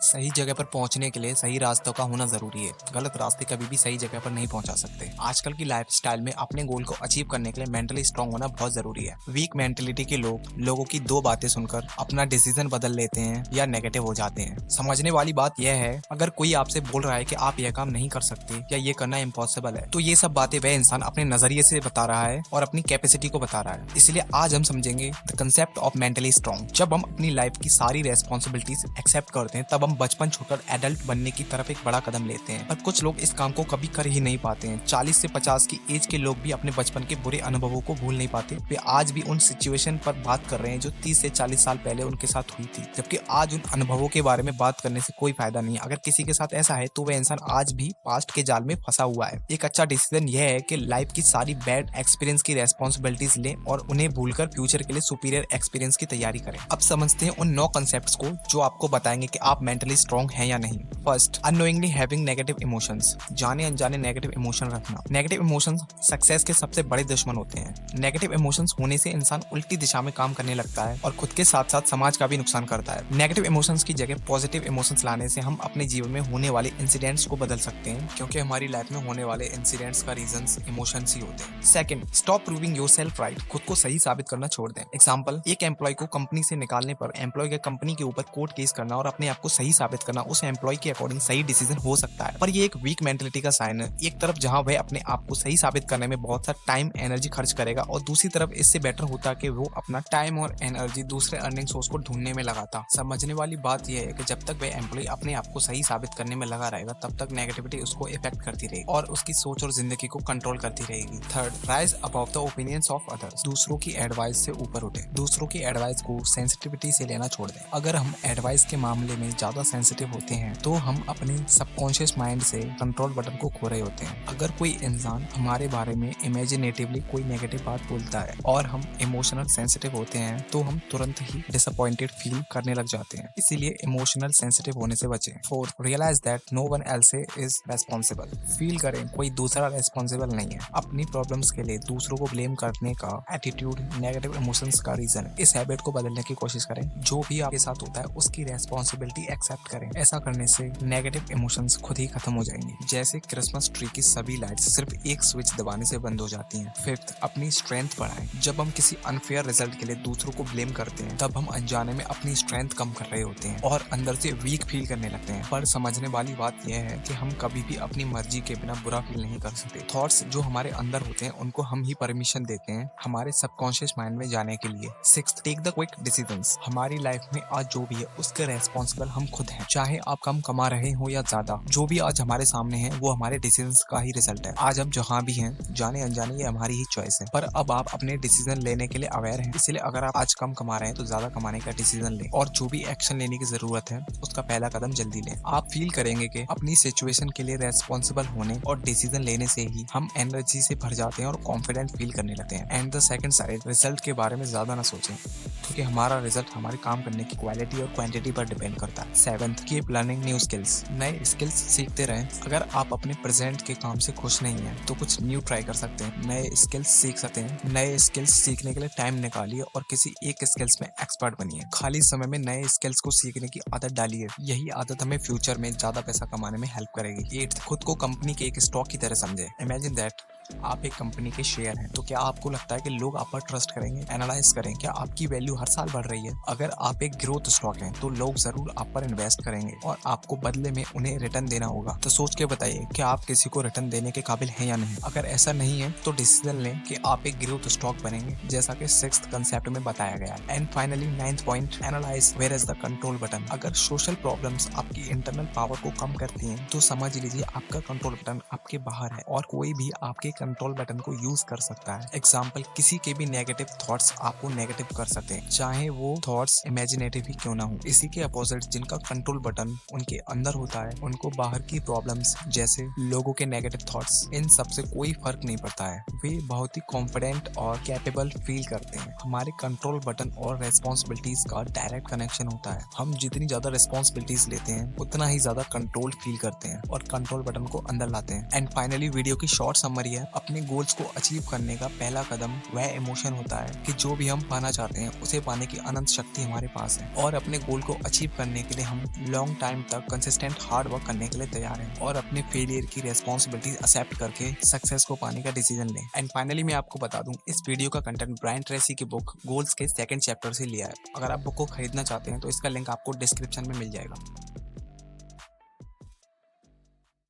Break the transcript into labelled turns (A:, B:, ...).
A: सही जगह पर पहुंचने के लिए सही रास्तों का होना जरूरी है। गलत रास्ते कभी भी सही जगह पर नहीं पहुंचा सकते। आजकल की लाइफस्टाइल में अपने गोल को अचीव करने के लिए मेंटली स्ट्रांग होना बहुत जरूरी है। वीक मेंटेलिटी के लोगों की दो बातें सुनकर अपना डिसीजन बदल लेते हैं या नेगेटिव हो जाते हैं। समझने वाली बात यह है, अगर कोई आपसे बोल रहा है कि आप यह काम नहीं कर सकते या ये करना इम्पॉसिबल है, तो ये सब बातें वह इंसान अपने नजरिए से बता रहा है और अपनी कैपेसिटी को बता रहा है। इसलिए आज हम समझेंगे the concept of mentally strong. जब हम अपनी लाइफ की सारी रेस्पॉन्सिबिलिटीज एक्सेप्ट करते हैं, तब हम बचपन छोड़कर एडल्ट बनने की तरफ एक बड़ा कदम लेते हैं। पर कुछ लोग इस काम को कभी कर ही नहीं पाते हैं। 40 से 50 की एज के लोग भी अपने बचपन के बुरे अनुभवों को भूल नहीं पाते। वे आज भी उन सिचुएशन पर बात कर रहे हैं जो 30 से 40 साल पहले उनके साथ हुई थी, जबकि आज उन अनुभवों के बारे में बात करने से कोई फायदा नहीं है। अगर किसी के साथ ऐसा है तो वह इंसान आज भी पास्ट के जाल में फंसा हुआ है। एक अच्छा डिसीजन यह है कि लाइफ की सारी बैड एक्सपीरियंस की रेस्पॉन्सिबिलिटीज लें और उन्हें भूलकर फ्यूचर के लिए सुपीरियर एक्सपीरियंस की तैयारी करें। अब समझते हैं उन 9 कॉन्सेप्ट्स को जो आपको बताएंगे कि आप मेंटली स्ट्रांग हैं या नहीं। First, unknowingly having negative emotions. जाने अनजाने नेगेटिव इमोशन रखना। नेगेटिव इमोशंस सक्सेस के सबसे बड़े दुश्मन होते हैं। नेगेटिव इमोशंस होने से इंसान उल्टी दिशा में काम करने लगता है और खुद के साथ साथ समाज का भी नुकसान करता है। नेगेटिव इमोशंस की जगह पॉजिटिव इमोशंस लाने से हम अपने जीवन में होने वाले इंसिडेंट्स को बदल सकते हैं, क्योंकि हमारी लाइफ में होने वाले इंसिडेंट्स का रीजंस इमोशंस ही होते हैं। Second, stop proving yourself right. खुद को सही साबित करना छोड़ दें। एग्जांपल, एक एम्प्लॉय को कंपनी से निकालने पर एम्प्लॉय के कंपनी के ऊपर कोर्ट केस करना और अपने आप को सही साबित करना उस एम्प्लॉय के अकॉर्डिंग सही डिसीजन हो सकता है, पर ये एक वीक मेंटेलिटी का साइन है। एक तरफ जहां वह अपने आप को सही साबित करने में बहुत सा टाइम एनर्जी खर्च करेगा, और दूसरी तरफ इससे बेटर होता कि वो अपना टाइम और एनर्जी दूसरे अर्निंग सोर्स को ढूंढने में लगाता। समझने वाली बात यह है कि जब तक वह एम्प्लॉय अपने आप को सही साबित करने में लगा रहेगा, तब तक नेगेटिविटी उसको इफेक्ट करती रहेगी और उसकी सोच और जिंदगी को कंट्रोल करती रहेगी। Third, rise above the opinions of others. दूसरों की एडवाइस से ऊपर उठे। दूसरों की एडवाइस को सेंसिटिविटी से लेना छोड़ दें। अगर हम एडवाइस के मामले में ज्यादा सेंसिटिव होते हैं तो हम अपने सबकॉन्शियस माइंड से कंट्रोल बटन को खो रहे होते हैं। अगर कोई इंसान हमारे बारे में इमेजिनेटिवली कोई नेगेटिव बात बोलता है और हम इमोशनल सेंसिटिव होते हैं, तो हम तुरंत ही डिसअपॉइंटेड फील करने लग जाते हैं। इसीलिए इमोशनल सेंसिटिव होने से बचें। Fourth, realise that no one else is responsible. Feel करें कोई दूसरा रेस्पॉन्सिबल नहीं है। अपनी प्रॉब्लम्स के लिए दूसरों को ब्लेम करने का एटीट्यूड नेगेटिव इमोशंस का रीजन है। इस हैबिट को बदलने की कोशिश करें। जो भी आपके साथ होता है उसकी रेस्पॉन्सिबिलिटी एक्सेप्ट करें। ऐसा करने से नेगेटिव इमोशंस खुद ही खत्म हो जाएंगे। जैसे क्रिसमस ट्री की सभी लाइट्स सिर्फ एक स्विच दबाने से बंद हो जाती हैं। फिफ्थ, अपनी स्ट्रेंथ बढ़ाएं। जब हम किसी अनफेयर रिजल्ट के लिए दूसरों को ब्लेम करते हैं, तब हम अनजाने में अपनी स्ट्रेंथ कम कर रहे होते हैं और अंदर से वीक फील करने लगते हैं। पर समझने वाली बात यह है कि हम कभी भी अपनी मर्जी के बिना बुरा फील नहीं कर सकते। थॉट्स जो हमारे अंदर होते हैं उनको हम ही परमिशन देते हैं हमारे सबकॉन्शियस माइंड में जाने के लिए। Sixth, take the quick decisions. हमारी लाइफ में आज जो भी है उसके रेस्पॉन्सिबल हम खुद हैं। चाहे आप कम कमा रहे हो या ज्यादा, जो भी आज हमारे सामने है वो हमारे डिसीजंस का ही रिजल्ट है। आज हम जहाँ भी हैं, जाने अनजाने, ये हमारी ही चॉइस है। पर अब आप अपने डिसीजन लेने के लिए अवेयर हैं। इसलिए अगर आप आज कम कमा रहे हैं तो ज्यादा कमाने का डिसीजन लें, और जो भी एक्शन लेने की जरूरत है उसका पहला कदम जल्दी लें। आप फील करेंगे कि अपनी सिचुएशन के लिए रेस्पॉन्सिबल होने और डिसीजन लेने से ही हम एनर्जी से भर जाते हैं और कॉन्फिडेंट फील करने लगते हैं। And the second side, result के बारे में ज्यादा ना सोचें, क्योंकि हमारा रिजल्ट हमारे काम करने की क्वालिटी और क्वांटिटी पर डिपेंड करता है। Seventh, keep learning new skills. नए स्किल्स सीखते रहें। अगर आप अपने प्रेजेंट के काम से खुश नहीं हैं तो कुछ न्यू ट्राई कर सकते हैं। नए स्किल्स सीख सकते हैं। नए स्किल्स सीखने के लिए टाइम निकालिए और किसी एक स्किल्स में एक्सपर्ट बनिए। खाली समय में नए स्किल्स को सीखने की आदत डालिए। यही आदत हमें फ्यूचर में ज्यादा पैसा कमाने में हेल्प करेगी। एट्थ, खुद को कंपनी के एक स्टॉक की तरह समझे। इमेजिन दैट आप एक कंपनी के शेयर हैं, तो क्या आपको लगता है कि लोग आप पर ट्रस्ट करेंगे? एनालाइज करें, क्या आपकी वैल्यू हर साल बढ़ रही है? अगर आप एक ग्रोथ स्टॉक हैं तो लोग जरूर आप पर इन्वेस्ट करेंगे और आपको बदले में उन्हें रिटर्न देना होगा। तो सोच के बताइए कि आप किसी को रिटर्न देने के काबिल हैं या नहीं। अगर ऐसा नहीं है तो डिसीजन लें कि आप एक ग्रोथ स्टॉक बनेंगे, जैसा कि सिक्स्थ कंसेप्ट में बताया गया है। And finally ninth point, analyse where is the control button. अगर सोशल प्रॉब्लम्स आपकी इंटरनल पावर को कम करती हैं, तो समझ लीजिए आपका कंट्रोल बटन आपके बाहर है और कोई भी आपके कंट्रोल बटन को यूज कर सकता है। एग्जाम्पल, किसी के भी नेगेटिव थॉट्स आपको नेगेटिव कर सकते हैं, चाहे वो थॉट्स इमेजिनेटिव ही क्यों ना हो। इसी के अपोजिट, जिनका कंट्रोल बटन उनके अंदर होता है, उनको बाहर की प्रॉब्लम्स जैसे लोगों के नेगेटिव थॉट्स, इन सब से कोई फर्क नहीं पड़ता है। वे बहुत ही कॉन्फिडेंट और कैपेबल फील करते हैं। हमारे कंट्रोल बटन और रेस्पॉन्सिबिलिटीज का डायरेक्ट कनेक्शन होता है। हम जितनी ज्यादा रेस्पॉन्सिबिलिटीज लेते हैं उतना ही ज्यादा कंट्रोल फील करते हैं और कंट्रोल बटन को अंदर लाते हैं। एंड फाइनली वीडियो की शॉर्ट समरी है, है, अपने गोल्स को अचीव करने का पहला कदम वह इमोशन होता है कि जो भी हम पाना चाहते हैं उसे पाने की अनंत शक्ति हमारे पास है, और अपने गोल को अचीव करने के लिए हम लॉन्ग टाइम तक कंसिस्टेंट हार्ड वर्क करने के लिए तैयार हैं और अपने फेलियर की रेस्पॉन्सिबिलिटी एक्सेप्ट करके सक्सेस को पाने का डिसीजन लें। एंड फाइनली मैं आपको बता दूं, इस वीडियो का कंटेंट ब्रायन ट्रेसी की बुक गोल्स के सेकंड चैप्टर से लिया है। अगर आप बुक को खरीदना चाहते हैं तो इसका लिंक आपको डिस्क्रिप्शन में मिल जाएगा।